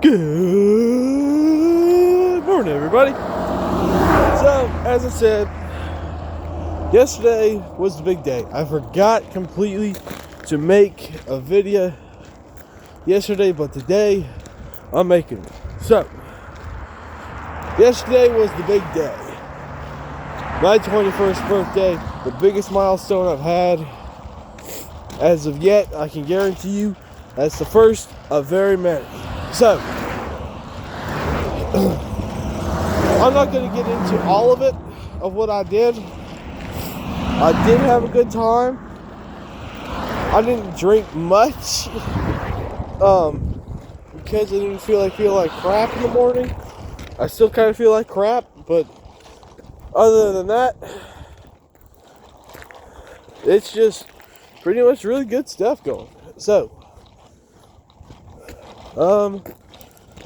Good morning, everybody. So, as I said, yesterday was the big day. I forgot completely to make a video yesterday, but today I'm making it. So, yesterday was the big day. My 21st birthday, the biggest milestone I've had as of yet. I can guarantee you that's the first of very many. So, I'm not going to get into all of it, of what I did. I did have a good time. I didn't drink much, because I didn't feel like crap in the morning. I still kind of feel like crap, but other than that, it's just pretty much really good stuff going. So,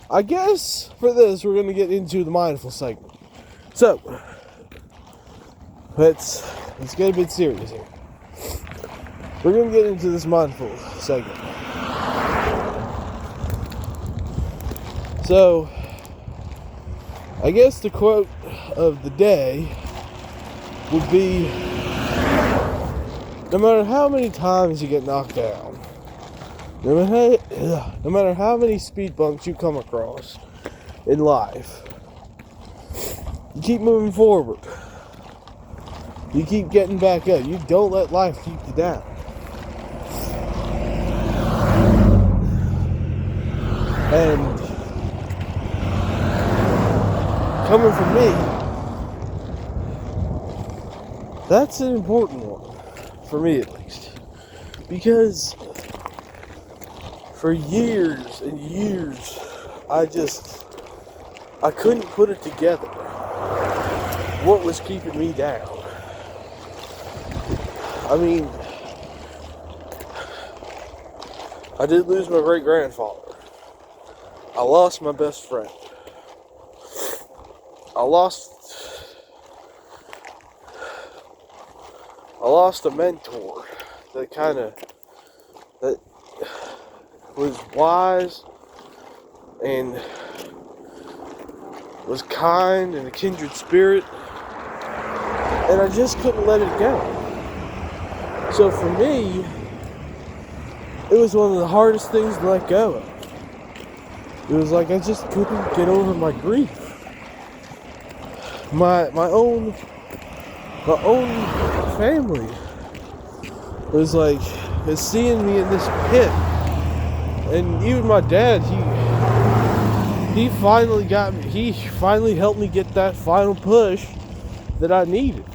I guess for this, we're going to get into the mindful segment. So, let's get a bit serious here. We're going to get into this mindful segment. So, I guess the quote of the day would be, no matter how many times you get knocked down, no matter how many speed bumps you come across in life, you keep moving forward. You keep getting back up. You don't let life keep you down. And coming from me, that's an important one, for me at least. Because for years and years, I couldn't put it together. What was keeping me down? I mean, I did lose my great-grandfather. I lost my best friend. I lost a mentor that was wise and was kind and a kindred spirit, and I just couldn't let it go. So for me, it was one of the hardest things to let go of. It was like I just couldn't get over my grief. My own family was seeing me in this pit. And even my dad, he finally got me. He finally helped me get that final push that I needed.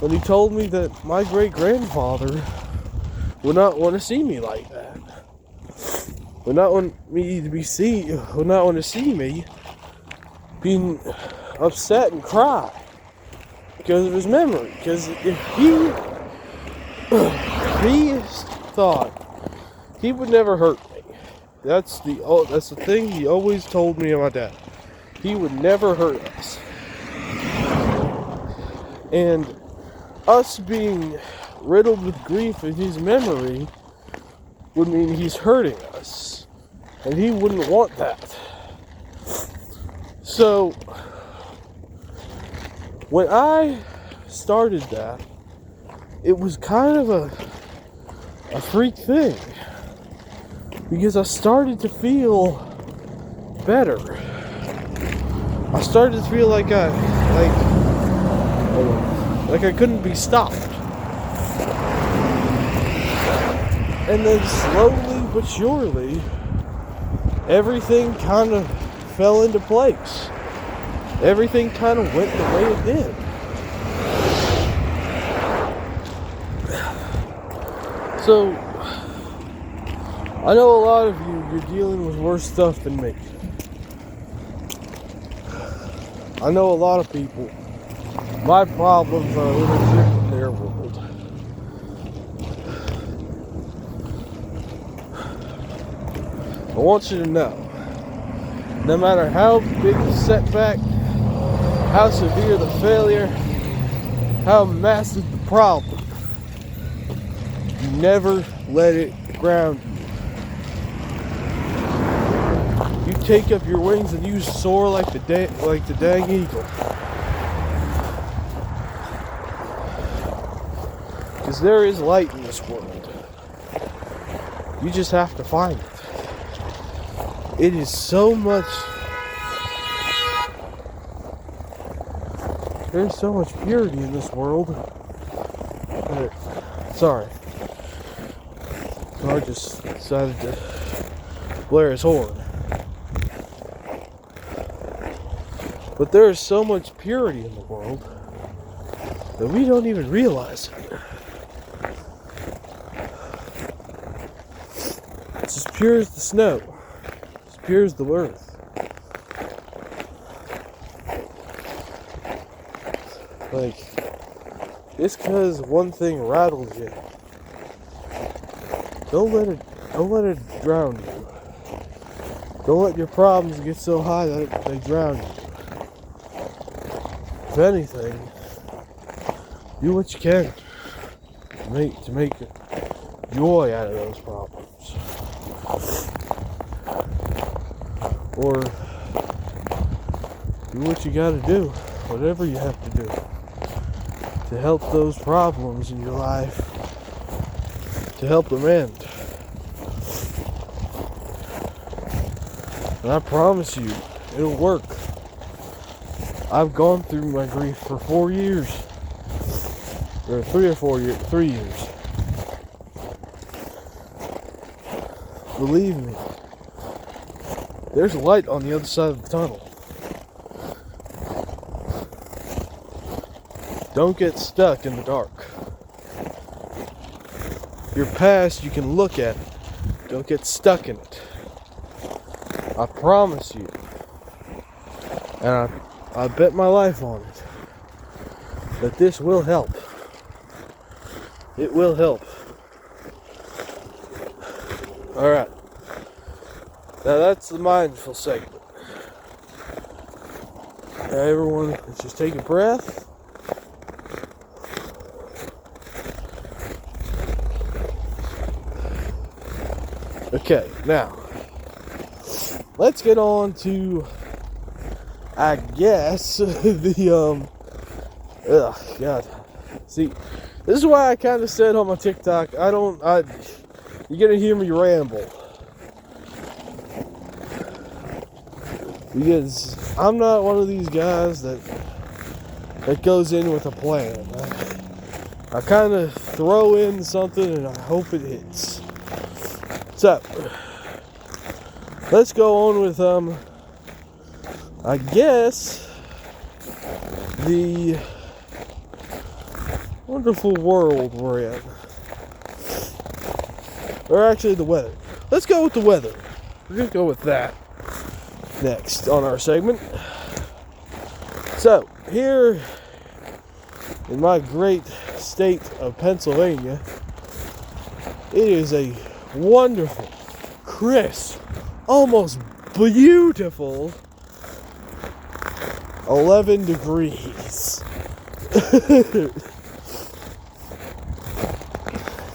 When he told me that my great-grandfather would not want to see me like that. Would not want to see me being upset and cry because of his memory. Because if he thought he would never hurt me. That's the thing he always told me and my dad. He would never hurt us. And us being riddled with grief in his memory would mean he's hurting us. And he wouldn't want that. So, when I started that, it was kind of a freak thing. Because I started to feel better. I started to feel like I couldn't be stopped. And then slowly but surely, everything kind of fell into place. Everything kind of went the way it did. So, I know a lot of you're dealing with worse stuff than me. I know a lot of people, my problems are a little different in their world. I want you to know, no matter how big the setback, how severe the failure, how massive the problem, you never let it ground you. take up your wings and you soar like the dang eagle. Because there is light in this world. You just have to find it. It is so much. There's so much purity in this world. Sorry. I just decided to blare his horn. But there is so much purity in the world that we don't even realize it. It's as pure as the snow. As pure as the earth. Like, just because one thing rattles you, don't let it drown you. Don't let your problems get so high that they drown you. If anything, do what you can to make joy out of those problems. Or do what you gotta do, whatever you have to do, to help those problems in your life, to help them end. And I promise you, it'll work. I've gone through my grief for 4 years. Or 3 or 4 years. 3 years. Believe me, there's light on the other side of the tunnel. Don't get stuck in the dark. Your past, you can look at it. Don't get stuck in it. I promise you. And I bet my life on it. That this will help. It will help. Alright. Now that's the mindful segment. Now everyone, let's just take a breath. Okay, now let's get on to, I guess, the God. See, this is why I kind of said on my TikTok, you're gonna hear me ramble. Because I'm not one of these guys that goes in with a plan. I kind of throw in something and I hope it hits. So, let's go on with, I guess, the wonderful world we're in. Or actually the weather. Let's go with the weather. We're going to go with that next on our segment. So, here in my great state of Pennsylvania, it is a wonderful, crisp, almost beautiful 11 degrees.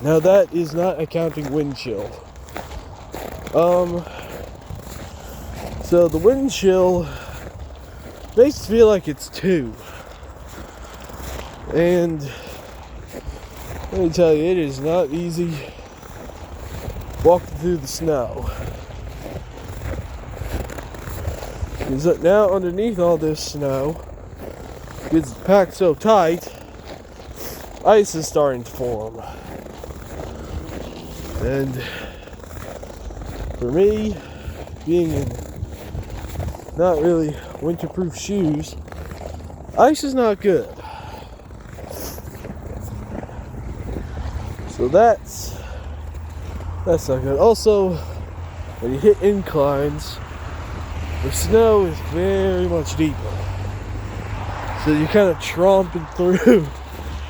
Now that is not accounting wind chill. So the wind chill makes it feel like it's 2. And let me tell you, it is not easy walking through the snow. Because now underneath all this snow, it's packed so tight, ice is starting to form. And for me, being in not really winterproof shoes, ice is not good. So that's not good. Also, when you hit inclines, the snow is very much deeper. So you're kind of tromping through.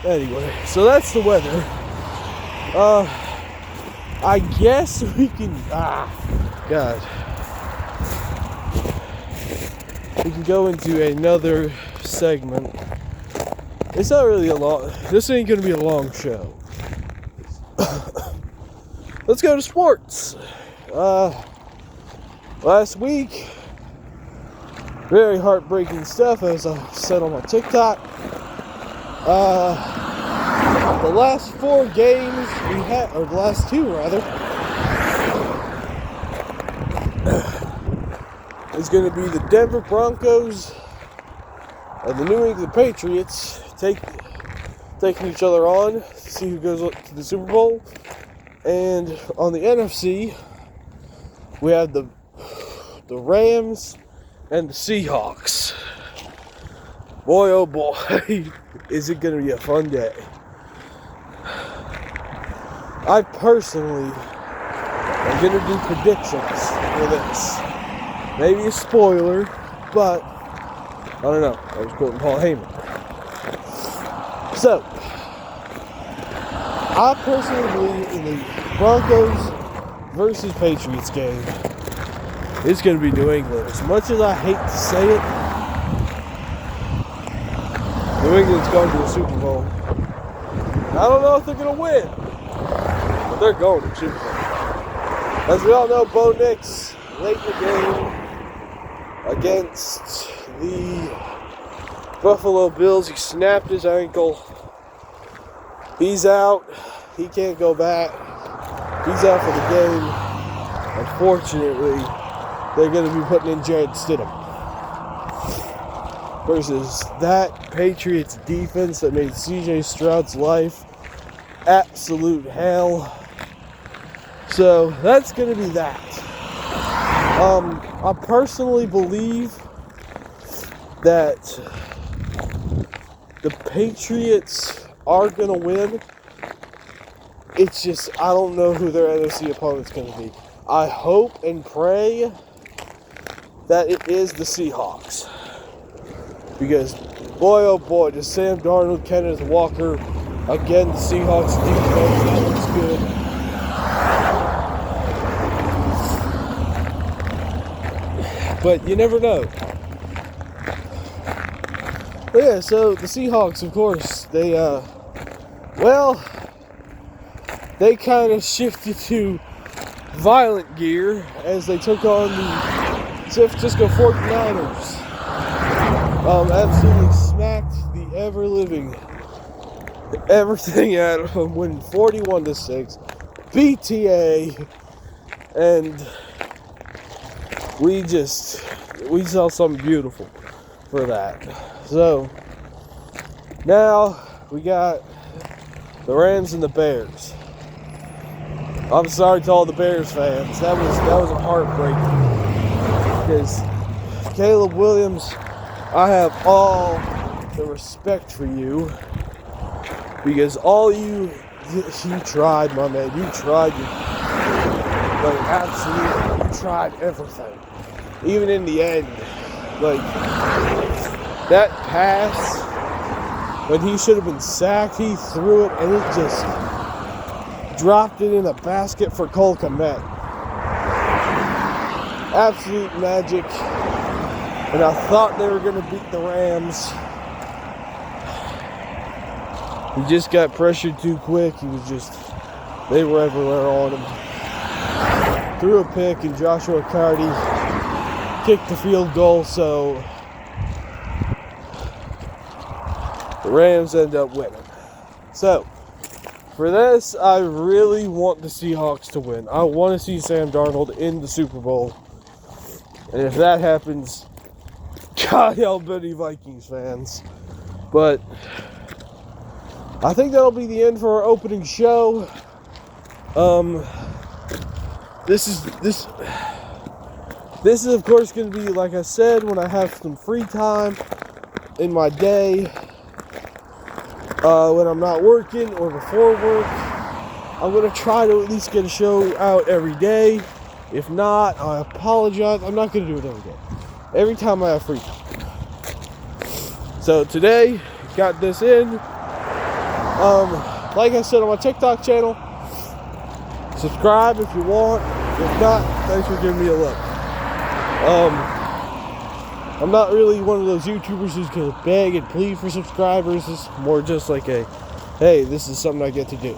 Anyway, so that's the weather. I guess we can, God. We can go into another segment. It's not really a long, this ain't gonna be a long show. Let's go to sports. last week, very heartbreaking stuff, as I said on my TikTok. The last 4 games we had, or the last 2 rather, is going to be the Denver Broncos and the New England Patriots taking each other on to see who goes to the Super Bowl. And on the NFC, we have the Rams and the Seahawks. Boy, oh boy, is it going to be a fun day. I personally am going to do predictions for this. Maybe a spoiler, but I don't know. I was quoting Paul Heyman. So, I personally believe in the Broncos versus Patriots game. It's going to be New England. As much as I hate to say it, New England's going to the Super Bowl. I don't know if they're going to win, but they're going to the Super Bowl. As we all know, Bo Nix, late in the game against the Buffalo Bills, he snapped his ankle. He's out. He can't go back. He's out for the game. Unfortunately, they're going to be putting in Jared Stidham versus that Patriots defense that made CJ Stroud's life absolute hell. So that's going to be that. I personally believe that the Patriots are going to win. It's just, I don't know who their NFC opponent's going to be. I hope and pray that it is the Seahawks. Because, boy, oh boy, does Sam Darnold, Kenneth Walker, again, the Seahawks defense, that looks good. But you never know. But yeah, so the Seahawks, of course, they kind of shifted to violent gear as they took on the San Francisco 49ers. Absolutely smacked the ever-living everything out of them, winning 41-6. BTA, and we saw something beautiful for that. So now we got the Rams and the Bears. I'm sorry to all the Bears fans. That was a heartbreaking, because Caleb Williams, I have all the respect for you, because you tried, my man. You tried, absolutely, you tried everything. Even in the end, that pass, when he should have been sacked, he threw it and it just dropped it in a basket for Cole Kmet. Absolute magic. And I thought they were going to beat the Rams. He just got pressured too quick. They were everywhere on him. Threw a pick, and Joshua Carty kicked the field goal, so the Rams end up winning. So, for this, I really want the Seahawks to win. I want to see Sam Darnold in the Super Bowl. And if that happens, God help any Vikings fans. But I think that'll be the end for our opening show. This is of course going to be, like I said, when I have some free time in my day, when I'm not working or before work. I'm going to try to at least get a show out every day. If not, I apologize. I'm not going to do it every day. Every time I have free time. So today, got this in. Like I said on my TikTok channel, subscribe if you want. If not, thanks for giving me a look. I'm not really one of those YouTubers who's going to beg and plead for subscribers. It's more just like hey, this is something I get to do.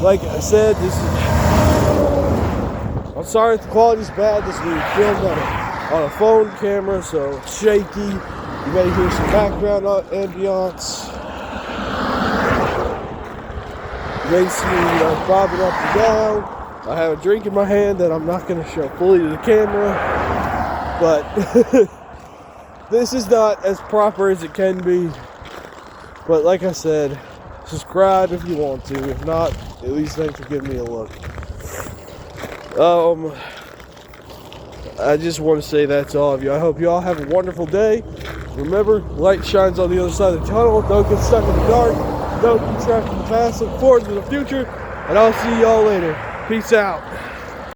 Like I said, I'm sorry if the quality's bad. This is being filmed on a phone camera, so it's shaky. You may hear some background ambience. You may see me bobbing up and down. I have a drink in my hand that I'm not going to show fully to the camera, but this is not as proper as it can be. But like I said, subscribe if you want to. If not, at least thanks for giving me a look. I just want to say that to all of you. I hope you all have a wonderful day. Remember, light shines on the other side of the tunnel. Don't get stuck in the dark. Don't be trapped in the past. Look forward to the future. And I'll see y'all later. Peace out.